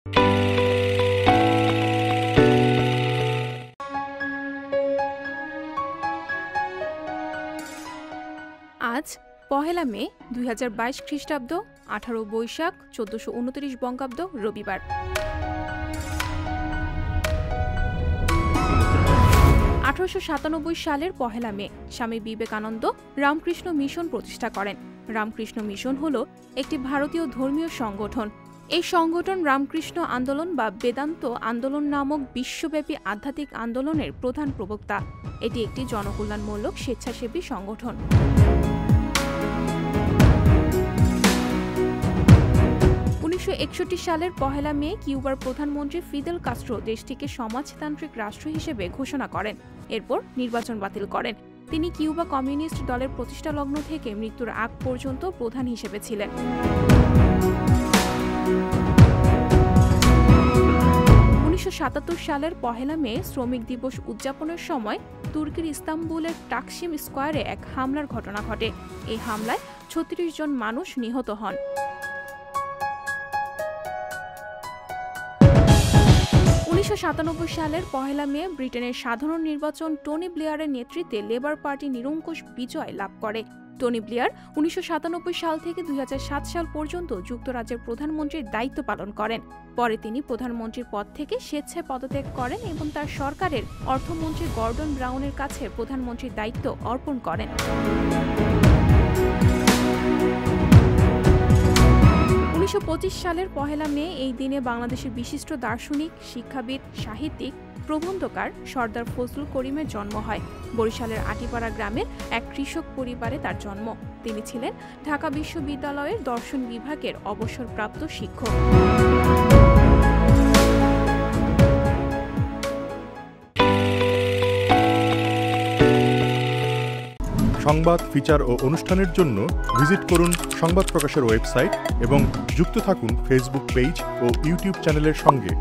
আজ পহেলা মে ২০২২ খ্রিস্টাব্দ ১৮ বৈশাখ ১৪২৯ বঙ্গাব্দ রবিবার। ১৮৯৭ সালের পহেলা মে স্বামী বিবেকানন্দ রামকৃষ্ণ মিশন প্রতিষ্ঠা করেন। রামকৃষ্ণ মিশন হল একটি ভারতীয় ধর্মীয় সংগঠন। এই সংগঠন রামকৃষ্ণ আন্দোলন বা বেদান্ত আন্দোলন নামক বিশ্বব্যাপী আধ্যাত্মিক আন্দোলনের প্রধান প্রবক্তা। এটি একটি জনকল্যাণমূলক স্বেচ্ছাসেবী সংগঠন। ১৯৬১ সালের পহেলা মে কিউবার প্রধানমন্ত্রী ফিদেল কাস্ট্রো দেশটিকে সমাজতান্ত্রিক রাষ্ট্র হিসেবে ঘোষণা করেন। এরপর নির্বাচন বাতিল করেন। তিনি কিউবা কমিউনিস্ট দলের প্রতিষ্ঠা লগ্ন থেকে মৃত্যুর আগ পর্যন্ত প্রধান হিসেবে ছিলেন। ১৯৭৭ সালের পহেলা মে শ্রমিক দিবস উদযাপনের সময় তুর্কির ইস্তাম্বুলের টাকসিম স্কয়ারে এক হামলার ঘটনা ঘটে। এই হামলায় ৩৬ জন মানুষ নিহত হন। ১৯৯৭ সালের পহেলা মে ব্রিটেনের সাধারণ নির্বাচন টনি ব্লেয়ারের নেতৃত্বে লেবার পার্টি নিরঙ্কুশ বিজয় লাভ করে। টনি ব্লেয়ার ১৯৯৭ সাল থেকে ২০০৭ সাল পর্যন্ত যুক্তরাজ্যের প্রধানমন্ত্রীর দায়িত্ব পালন করেন। পরে তিনি প্রধানমন্ত্রীর পদ থেকে স্বেচ্ছায় পদত্যাগ করেন এবং তার সরকারের অর্থমন্ত্রী গর্ডন ব্রাউনের কাছে প্রধানমন্ত্রীর দায়িত্ব অর্পণ করেন। ১৯২৫ সালের পহেলা মে এই দিনে বাংলাদেশের বিশিষ্ট দার্শনিক, শিক্ষাবিদ, সাহিত্যিক, প্রবন্ধকার সর্দার ফজলুল করিমের জন্ম হয়। বরিশালের আটিপাড়া গ্রামের এক কৃষক পরিবারে তার জন্ম। তিনি ছিলেন ঢাকা বিশ্ববিদ্যালয়ের দর্শন বিভাগের অবসরপ্রাপ্ত শিক্ষক। সংবাদ, ফিচার ও অনুষ্ঠানের জন্য ভিজিট করুন সংবাদ প্রকাশের ওয়েবসাইট এবং যুক্ত থাকুন ফেসবুক পেজ ও ইউটিউব চ্যানেলের সঙ্গে।